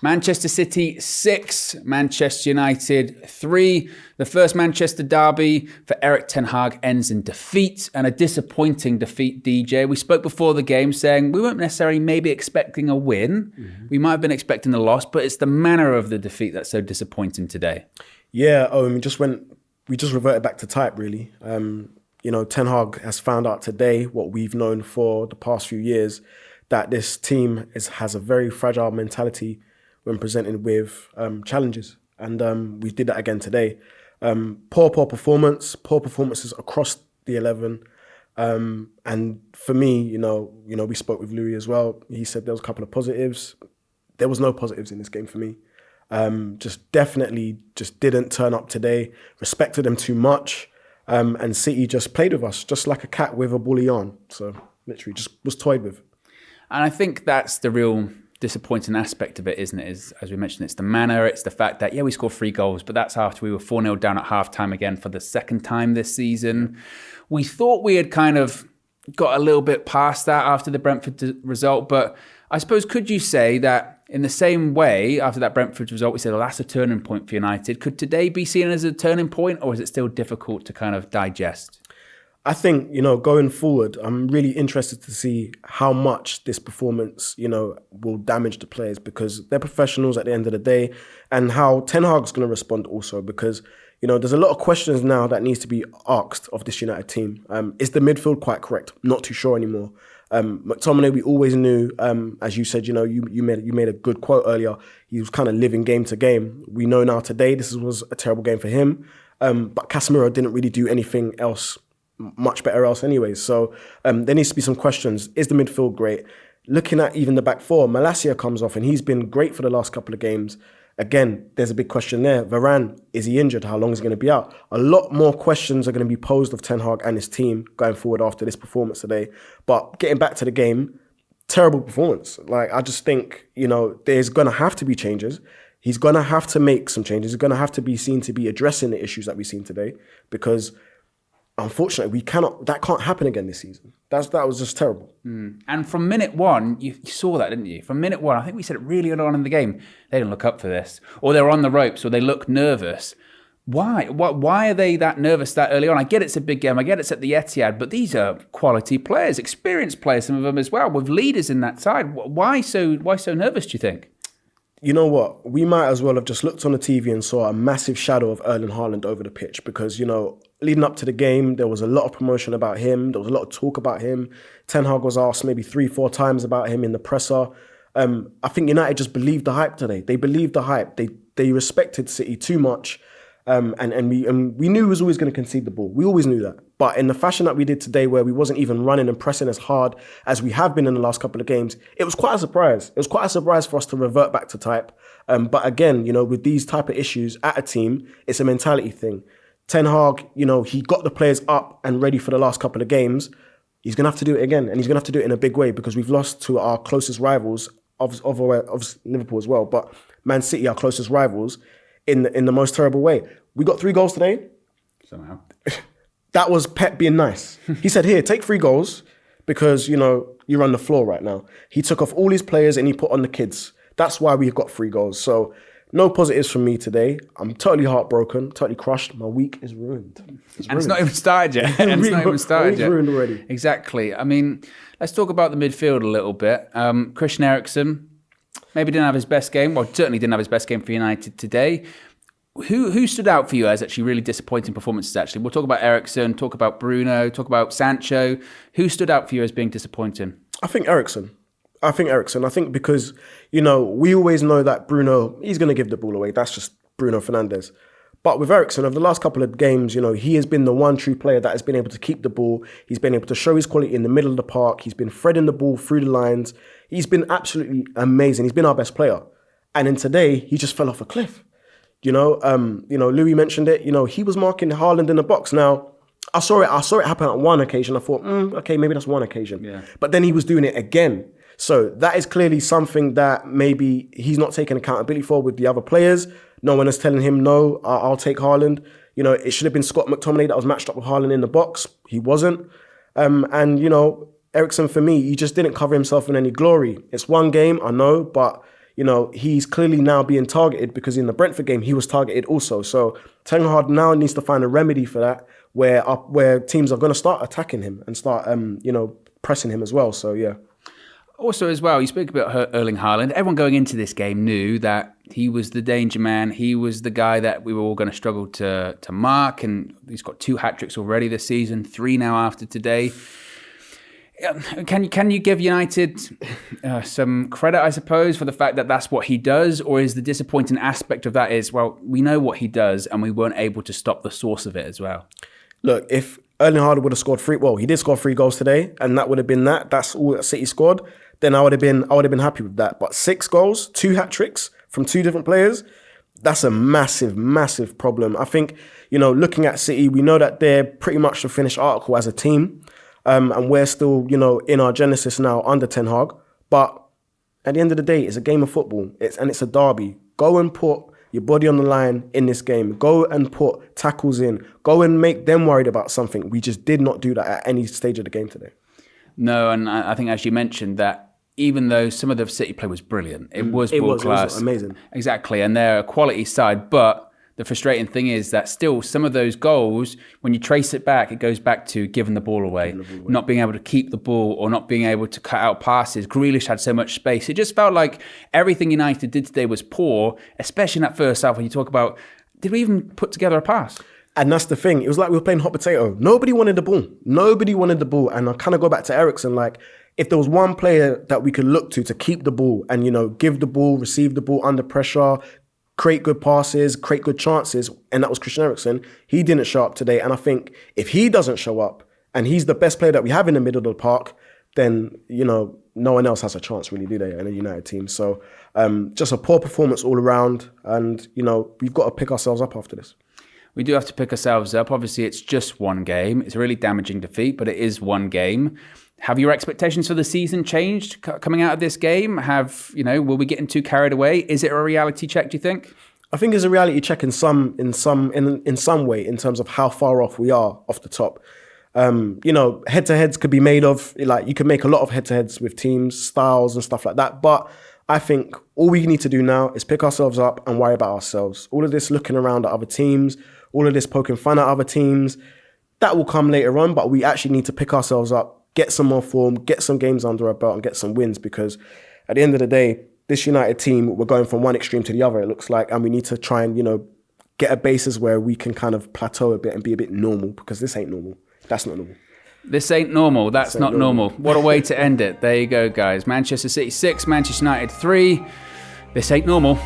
Manchester City 6, Manchester United 3. The first Manchester derby for Erik ten Hag ends in defeat, and a disappointing defeat, DJ. We spoke before the game saying we weren't necessarily maybe expecting a win. Mm-hmm. We might have been expecting a loss, but it's the manner of the defeat that's so disappointing today. Yeah, we just reverted back to type, really. Ten Hag has found out today what we've known for the past few years, that this team has a very fragile mentality when presented with challenges. And we did that again today. Poor performances across the 11. And for me, we spoke with Louis as well. He said there was a couple of positives. There was no positives in this game for me. Just didn't turn up today. Respected them too much. And City just played with us, just like a cat with a bully yarn. So literally just was toyed with. And I think that's the real disappointing aspect of it, isn't it? As we mentioned, it's the manner, it's the fact that, we scored 3 goals, but that's after we were 4-0 down at half-time again for the second time this season. We thought we had kind of got a little bit past that after the Brentford result, but I suppose, could you say that in the same way, after that Brentford result, we said, well, that's a turning point for United. Could today be seen as a turning point, or is it still difficult to kind of digest? I think, going forward, I'm really interested to see how much this performance, will damage the players, because they're professionals at the end of the day, and how Ten Hag's going to respond also, because, there's a lot of questions now that needs to be asked of this United team. Is the midfield quite correct? Not too sure anymore. McTominay, we always knew, as you said, you made a good quote earlier. He was kind of living game to game. We know now today this was a terrible game for him. But Casemiro didn't really do anything else much better else anyways. So there needs to be some questions. Is the midfield great? Looking at even the back four, Malacia comes off and he's been great for the last couple of games. Again, there's a big question there. Varane, is he injured? How long is he going to be out? A lot more questions are going to be posed of Ten Hag and his team going forward after this performance today. But getting back to the game, terrible performance. I just think, there's going to have to be changes. He's going to have to make some changes. He's going to have to be seen to be addressing the issues that we've seen today, because unfortunately, that can't happen again this season. That was just terrible. And from minute one, you saw that, didn't you? From minute one, I think we said it really early on in the game, they didn't look up for this. Or they're on the ropes, or they look nervous. Why? Why are they that nervous that early on? I get it's a big game, I get it's at the Etihad, but these are quality players, experienced players, some of them as well, with leaders in that side. Why so nervous, do you think? You know what? We might as well have just looked on the TV and saw a massive shadow of Erling Haaland over the pitch, because, leading up to the game, there was a lot of promotion about him. There was a lot of talk about him. Ten Hag was asked maybe 3-4 times about him in the presser. I think United just believed the hype today. They believed the hype. They respected City too much. And we knew he was always going to concede the ball. We always knew that. But in the fashion that we did today, where we wasn't even running and pressing as hard as we have been in the last couple of games, it was quite a surprise. It was quite a surprise for us to revert back to type. But again, with these type of issues at a team, it's a mentality thing. Ten Hag, he got the players up and ready for the last couple of games. He's going to have to do it again, and he's going to have to do it in a big way, because we've lost to our closest rivals, of Liverpool as well, but Man City, our closest rivals, in the most terrible way. We got 3 goals today. Somehow. That was Pep being nice. He said, here, take 3 goals, because, you're on the floor right now. He took off all his players and he put on the kids. That's why we've got 3 goals. So no positives from me today. I'm totally heartbroken, totally crushed. My week is ruined. And it's not even started yet. It's ruined already. Exactly. I mean, let's talk about the midfield a little bit. Christian Eriksen maybe didn't have his best game. Well, certainly didn't have his best game for United today. Who stood out for you as actually really disappointing performances, actually? We'll talk about Eriksen, talk about Bruno, talk about Sancho. Who stood out for you as being disappointing? I think Eriksen. I think because, we always know that Bruno, he's going to give the ball away. That's just Bruno Fernandes. But with Eriksen, over the last couple of games, he has been the one true player that has been able to keep the ball. He's been able to show his quality in the middle of the park. He's been threading the ball through the lines. He's been absolutely amazing. He's been our best player. And then today, he just fell off a cliff. Louis mentioned it. He was marking Haaland in the box. Now, I saw it happen on one occasion. I thought, okay, maybe that's one occasion. Yeah. But then he was doing it again. So that is clearly something that maybe he's not taking accountability for with the other players. No one is telling him, no, I'll take Haaland. It should have been Scott McTominay that was matched up with Haaland in the box. He wasn't. Eriksen, for me, he just didn't cover himself in any glory. It's one game, I know, but, he's clearly now being targeted because in the Brentford game, he was targeted also. So Ten Hag now needs to find a remedy for that where teams are going to start attacking him and start, pressing him as well. So, yeah. Also, as well, you spoke about Erling Haaland. Everyone going into this game knew that he was the danger man. He was the guy that we were all going to struggle to mark. And he's got 2 hat-tricks already this season, 3 now after today. Can you give United some credit, I suppose, for the fact that that's what he does? Or is the disappointing aspect of that is, well, we know what he does and we weren't able to stop the source of it as well? Look, if Erling Haaland would have scored 3, he did score 3 goals today, and that would have been that's all that City scored, then I would have been happy with that. But 6 goals, 2 hat-tricks from 2 different players, that's a massive, massive problem. I think, looking at City, we know that they're pretty much the finished article as a team. And we're still, in our genesis now under Ten Hag. But at the end of the day, it's a game of football. It's a derby. Go and put your body on the line in this game. Go and put tackles in. Go and make them worried about something. We just did not do that at any stage of the game today. No, and I think as you mentioned that even though some of the City play was brilliant, it was ball class. It was amazing. Exactly, and they're a quality side, but the frustrating thing is that still some of those goals, when you trace it back, it goes back to giving the ball away, not being able to keep the ball or not being able to cut out passes. Grealish had so much space. It just felt like everything United did today was poor, especially in that first half when you talk about, did we even put together a pass? And that's the thing. It was like we were playing hot potato. Nobody wanted the ball. And I kind of go back to Eriksen, like, if there was one player that we could look to keep the ball and, give the ball, receive the ball under pressure, create good passes, create good chances, and that was Christian Eriksen. He didn't show up today, and I think if he doesn't show up, and he's the best player that we have in the middle of the park, then, no one else has a chance, really, do they, in a United team? So just a poor performance all around, and, we've got to pick ourselves up after this. We do have to pick ourselves up. Obviously, it's just one game. It's a really damaging defeat, but it is one game. Have your expectations for the season changed coming out of this game? Will we get too carried away? Is it a reality check, do you think? I think it's a reality check in some way in terms of how far off we are off the top. Head-to-heads could be made of, like, you can make a lot of head-to-heads with teams, styles and stuff like that. But I think all we need to do now is pick ourselves up and worry about ourselves. All of this looking around at other teams, all of this poking fun at other teams, that will come later on. But we actually need to pick ourselves up, get some more form, get some games under our belt and get some wins, because at the end of the day, this United team, we're going from one extreme to the other, it looks like, and we need to try and, get a basis where we can kind of plateau a bit and be a bit normal, because this ain't normal. That's not normal. This ain't normal. That's not normal. What a way to end it. There you go, guys. Manchester City 6, Manchester United 3. This ain't normal.